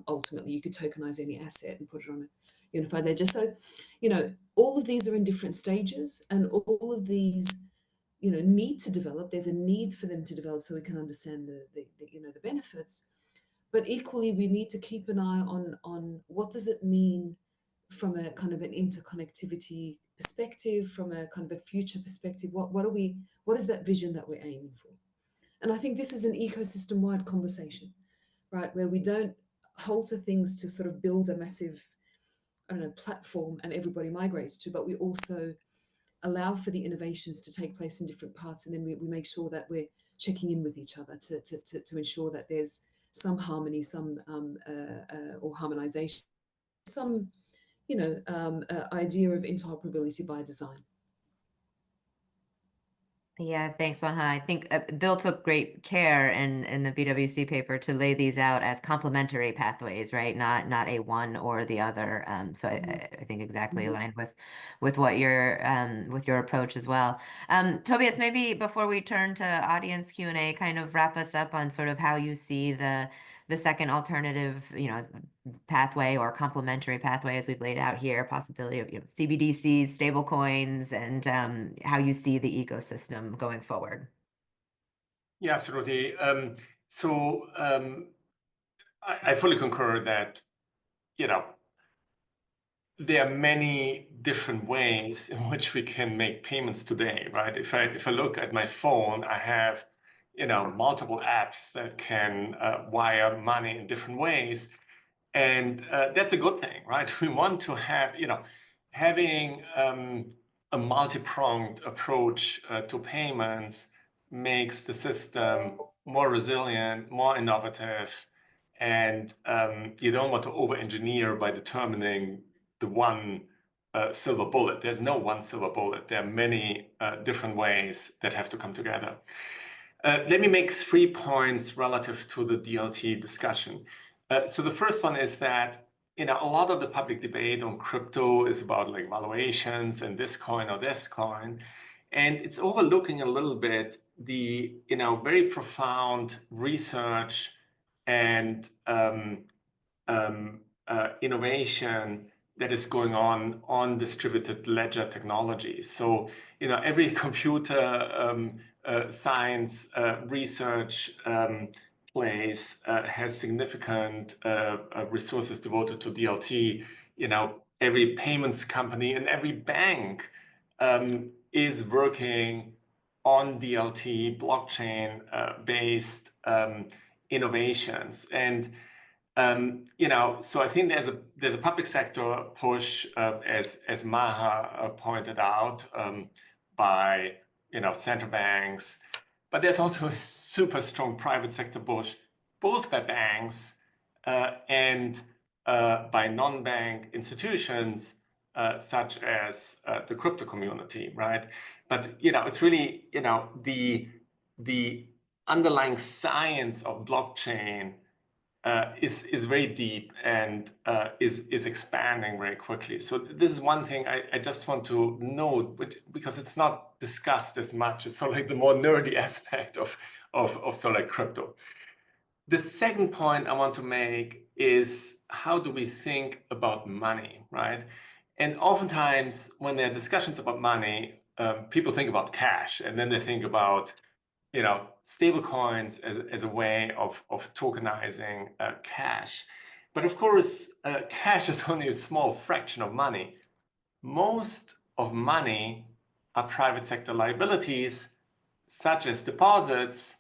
Ultimately, you could tokenize any asset and put it on a unified ledger. So, you know, all of these are in different stages, and all of these, you know, need to develop. There's a need for them to develop so we can understand the you know, the benefits. But equally, we need to keep an eye on what does it mean from a kind of an interconnectivity perspective, from a kind of a future perspective. What is that vision that we're aiming for? And I think this is an ecosystem-wide conversation, right, where we don't halter things to sort of build a massive, I don't know, platform and everybody migrates to, but we also allow for the innovations to take place in different parts, and then we make sure that we're checking in with each other to ensure that there's some harmony, some or harmonization, some, you know, idea of interoperability by design. Yeah, thanks, Maha. I think Bill took great care in the BWC paper to lay these out as complementary pathways, right? Not a one or the other. So I think exactly aligned with what with your approach as well. Tobias, maybe before we turn to audience Q&A, kind of wrap us up on sort of how you see the second alternative, you know, pathway or complementary pathway as we've laid out here, possibility of, you know, CBDCs, stable coins, and how you see the ecosystem going forward. Yeah, absolutely. I fully concur that, you know, there are many different ways in which we can make payments today, right? If I look at my phone, I have, you know, multiple apps that can wire money in different ways. And that's a good thing, right? We want to have, you know, having a multi-pronged approach to payments makes the system more resilient, more innovative, and you don't want to over-engineer by determining the one silver bullet. There's no one silver bullet. There are many different ways that have to come together. Let me make 3 points relative to the DLT discussion. So the first one is that, you know, a lot of the public debate on crypto is about like valuations and this coin or this coin, and it's overlooking a little bit the, you know, very profound research and innovation that is going on distributed ledger technology. So, you know, every computer science research place has significant resources devoted to DLT. You know, every payments company and every bank is working on DLT blockchain based innovations. And So I think there's a public sector push, as Maha pointed out, by central banks, but there's also a super strong private sector push, both by banks and by non-bank institutions such as the crypto community, right? But it's really the underlying science of blockchain is very deep and is expanding very quickly. So this is one thing I just want to note, because it's not discussed as much. It's sort of like the more nerdy aspect of sort of like crypto. The second point I want to make is, how do we think about money, right? And oftentimes when there are discussions about money, people think about cash, and then they think about stable coins as a way of tokenizing cash. But of course, cash is only a small fraction of money. Most of money are private sector liabilities, such as deposits,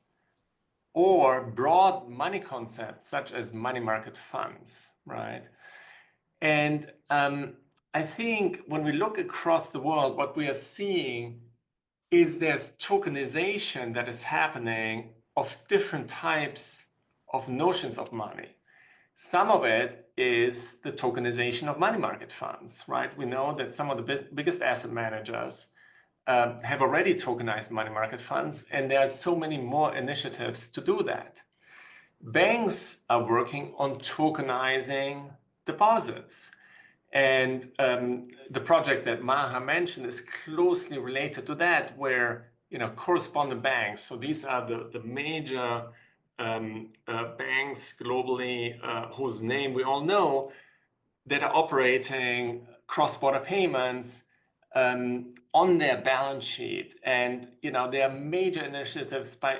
or broad money concepts, such as money market funds, right? And I think when we look across the world, what we are seeing is there's tokenization that is happening of different types of notions of money. Some of it is the tokenization of money market funds, right? We know that some of the biggest asset managers have already tokenized money market funds, and there are so many more initiatives to do that. Banks are working on tokenizing deposits. And the project that Maha mentioned is closely related to that, where correspondent banks, so these are the major banks globally, whose name we all know, that are operating cross-border payments on their balance sheet. And there are major initiatives by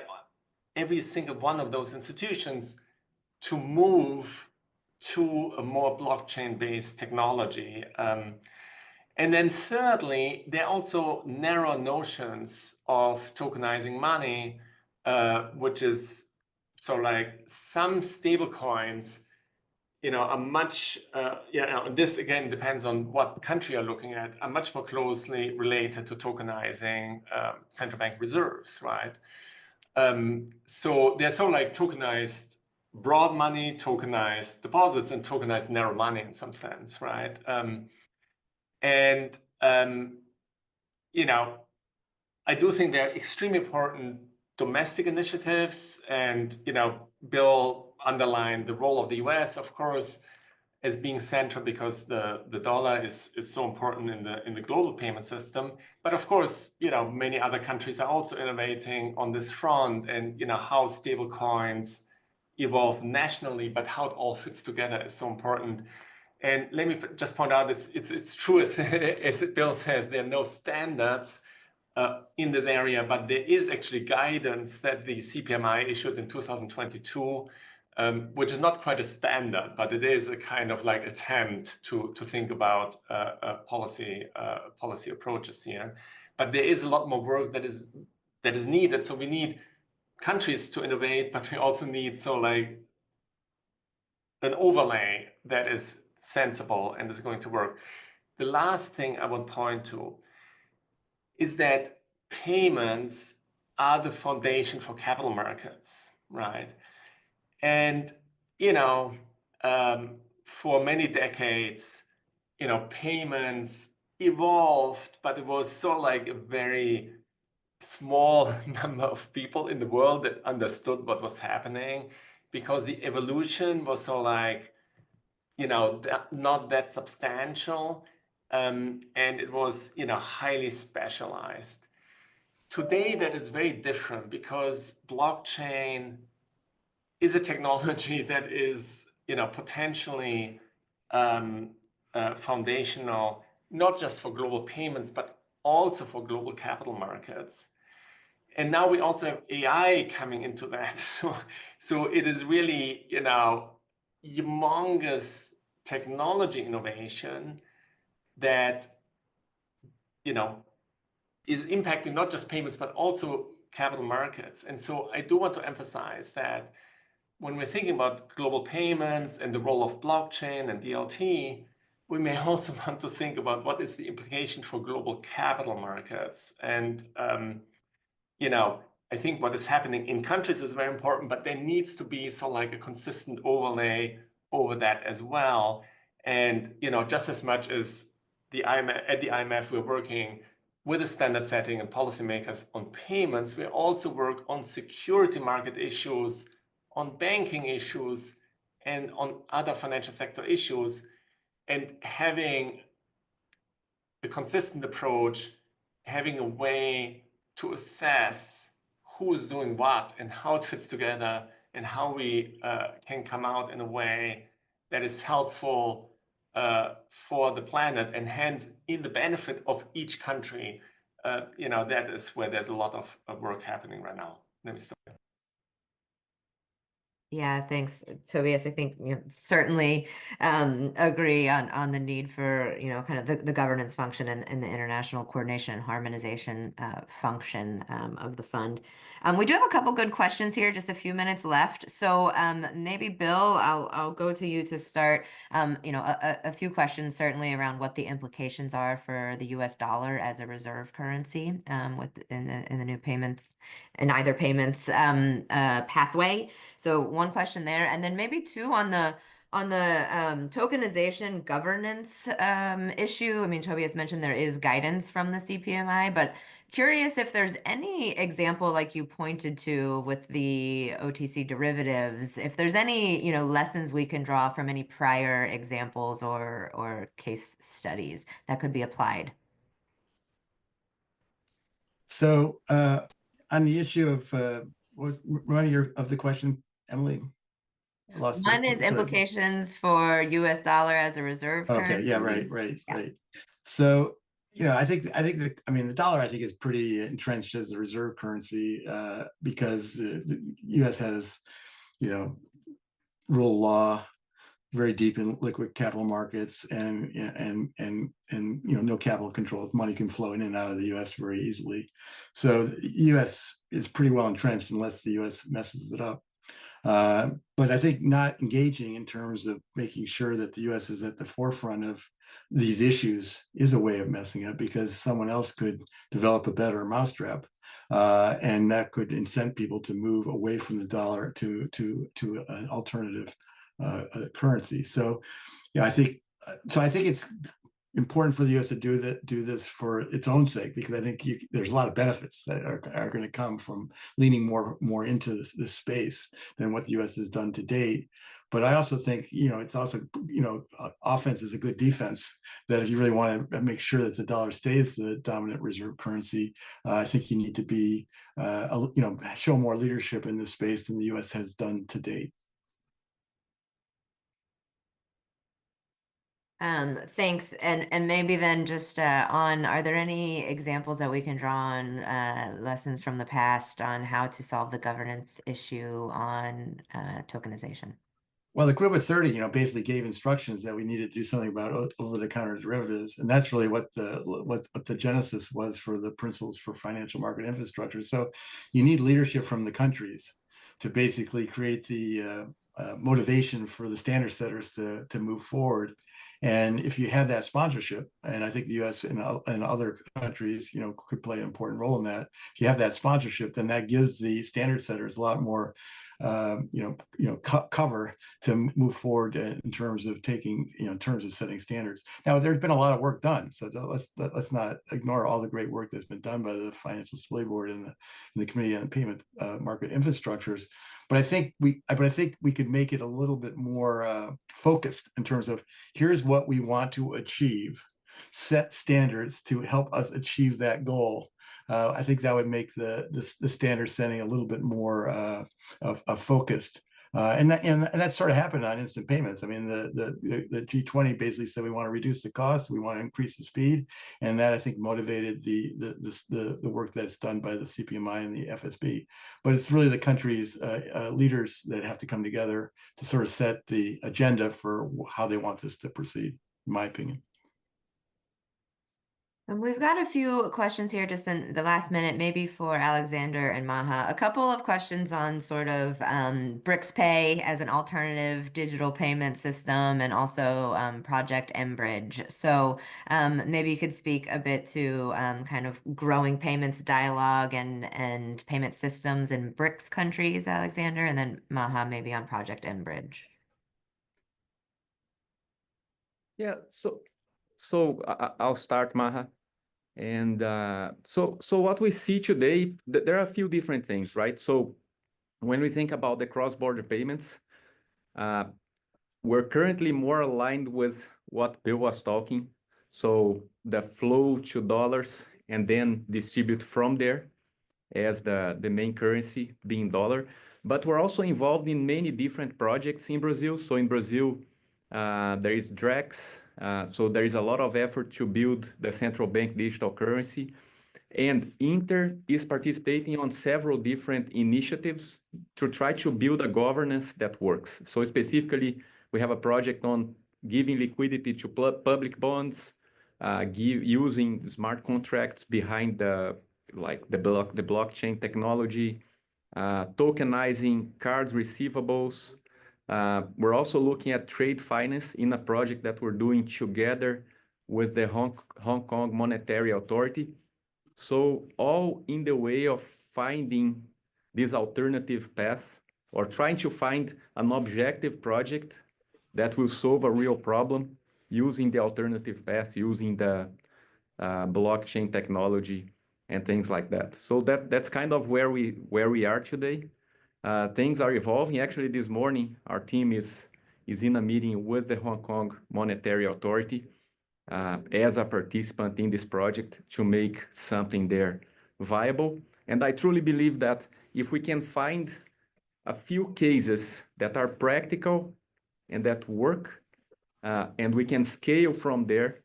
every single one of those institutions to move to a more blockchain-based technology. And then thirdly, there are also narrow notions of tokenizing money, which is like some stable coins, are much, this again depends on what country you're looking at, are much more closely related to tokenizing central bank reserves, right? So they're sort of like tokenized broad money, tokenized deposits, and tokenized narrow money in some sense, right? I do think they're extremely important domestic initiatives, and Bill underlined the role of the US, of course, as being central, because the dollar is so important in the global payment system. But of course, many other countries are also innovating on this front, and how stable coins evolve nationally, but how it all fits together is so important. And let me just point out, it's true, as Bill says, there are no standards in this area, but there is actually guidance that the CPMI issued in 2022, which is not quite a standard, but it is a kind of like attempt to think about policy approaches here. But there is a lot more work that is needed. So we need countries to innovate, but we also need an overlay that is sensible and is going to work. The last thing I would point to is that payments are the foundation for capital markets, right? And for many decades, payments evolved, but it was sort of like a very small number of people in the world that understood what was happening, because the evolution was so like, not that substantial, and it was, highly specialized. Today, that is very different, because blockchain is a technology that is, potentially foundational, not just for global payments, but also for global capital markets. And now we also have AI coming into that. So it is really, humongous technology innovation that, is impacting not just payments, but also capital markets. And so I do want to emphasize that when we're thinking about global payments and the role of blockchain and DLT, we may also want to think about what is the implication for global capital markets. And, I think what is happening in countries is very important, but there needs to be sort of like a consistent overlay over that as well. And, just as much as at the IMF, we're working with the standard setting and policymakers on payments, we also work on security market issues, on banking issues, and on other financial sector issues. And having a consistent approach, having a way to assess who's doing what and how it fits together and how we can come out in a way that is helpful for the planet and hence in the benefit of each country. That is where there's a lot of work happening right now. Let me stop. Yeah, thanks, Tobias. I think certainly agree on the need for kind of the governance function and the international coordination and harmonization function of the fund. We do have a couple good questions here, just a few minutes left. So maybe Bill, I'll go to you to start. A few questions certainly around what the implications are for the U.S. dollar as a reserve currency in the new payments and either payments pathway. So one question there, and then maybe two on the tokenization governance issue. I mean, Tobias mentioned there is guidance from the CPMI, but curious if there's any example like you pointed to with the OTC derivatives, if there's any lessons we can draw from any prior examples or case studies that could be applied. So on the issue of of the question, Emily? One is implications for U.S. dollar as a reserve currency. Okay, yeah, right. So, I think the dollar I think is pretty entrenched as a reserve currency because the U.S. has, rule of law, very deep in liquid capital markets, and no capital controls. Money can flow in and out of the U.S. very easily. So the U.S. is pretty well entrenched unless the U.S. messes it up. But I think not engaging in terms of making sure that the U.S. is at the forefront of these issues is a way of messing up, because someone else could develop a better mousetrap, and that could incent people to move away from the dollar to an alternative currency. So, I think it's important for the U.S. to do this for its own sake, because I think there's a lot of benefits that are going to come from leaning more into this space than what the U.S. has done to date. But I also think it's also offense is a good defense. That if you really want to make sure that the dollar stays the dominant reserve currency, I think you need to be show more leadership in this space than the U.S. has done to date. Thanks. And maybe then just are there any examples that we can draw on lessons from the past on how to solve the governance issue on tokenization? Well, the Group of 30, basically gave instructions that we needed to do something about over-the-counter derivatives, and that's really what the genesis was for the principles for financial market infrastructure. So, you need leadership from the countries to basically create the motivation for the standard setters to move forward. And if you have that sponsorship, and I think the U.S. and other countries, could play an important role in that. If you have that sponsorship, then that gives the standard setters a lot more, cover to move forward in terms of setting standards. Now, there's been a lot of work done, so let's not ignore all the great work that's been done by the Financial Stability Board and the Committee on Payment Market Infrastructures. But I think we could make it a little bit more focused in terms of here's what we want to achieve, set standards to help us achieve that goal. I think that would make the standard setting a little bit more focused. And that sort of happened on instant payments. I mean, the G20 basically said we want to reduce the cost, we want to increase the speed, and that I think motivated the work that's done by the CPMI and the FSB. But it's really the country's leaders that have to come together to sort of set the agenda for how they want this to proceed, in my opinion. And we've got a few questions here just in the last minute, maybe for Alexander and Maha. A couple of questions on sort of BRICS Pay as an alternative digital payment system, and also Project Enbridge. So maybe you could speak a bit to kind of growing payments dialogue and payment systems in BRICS countries, Alexander, and then Maha maybe on Project Enbridge. Yeah, I'll start, Maha. And so what we see today, there are a few different things, right? So when we think about the cross-border payments, we're currently more aligned with what Bill was talking. So the flow to dollars and then distribute from there as the main currency being dollar. But we're also involved in many different projects in Brazil. So in Brazil, there is Drex. So there is a lot of effort to build the central bank digital currency. And Inter is participating on several different initiatives to try to build a governance that works. So specifically, we have a project on giving liquidity to public bonds, using smart contracts behind the blockchain technology, tokenizing cards receivables. We're also looking at trade finance in a project that we're doing together with the Hong Kong Monetary Authority. So all in the way of finding this alternative path, or trying to find an objective project that will solve a real problem using the alternative path, using the blockchain technology and things like that. So that's kind of where we are today. Things are evolving. Actually, this morning, our team is in a meeting with the Hong Kong Monetary Authority as a participant in this project to make something there viable. And I truly believe that if we can find a few cases that are practical and that work, and we can scale from there,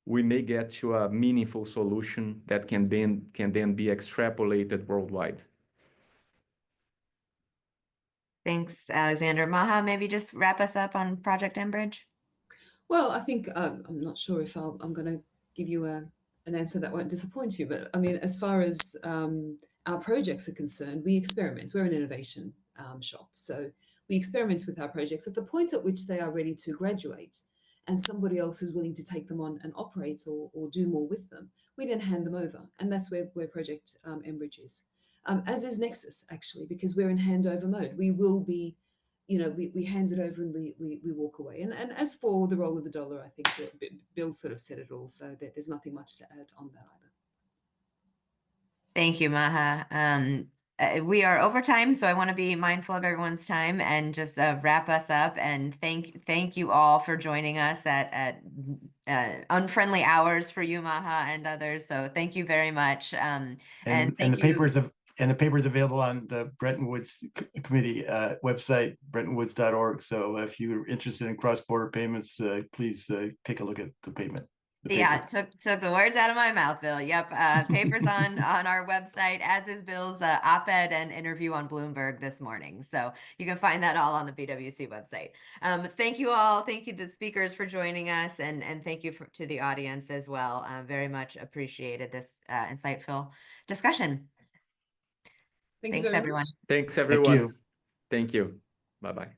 we may get to a meaningful solution that can then be extrapolated worldwide. Thanks, Alexander. Maha, maybe just wrap us up on Project Enbridge. Well, I think I'm not sure if I'm going to give you an answer that won't disappoint you, but I mean, as far as our projects are concerned, we experiment. We're an innovation shop, so we experiment with our projects at the point at which they are ready to graduate, and somebody else is willing to take them on and operate or do more with them. We then hand them over, and that's where Project Enbridge is. As is Nexus, actually, because we're in handover mode. We will be, we hand it over and we walk away. And as for the role of the dollar, I think that Bill sort of said it all, so there's nothing much to add on that either. Thank you, Maha. We are over time, so I want to be mindful of everyone's time and just wrap us up. And thank you all for joining us at unfriendly hours for you, Maha, and others. So thank you very much. And the paper's available on the Bretton Woods Committee website, brettonwoods.org. So if you're interested in cross-border payments, please take a look at the paper. Yeah, took the words out of my mouth, Bill. Yep. Papers on our website, as is Bill's op-ed and interview on Bloomberg this morning. So you can find that all on the BWC website. Thank you all. Thank you to the speakers for joining us, and thank you to the audience as well. Very much appreciated this insightful discussion. Thank you Thanks, very everyone. much. Thanks, everyone. Thank you. Thank you. Bye-bye.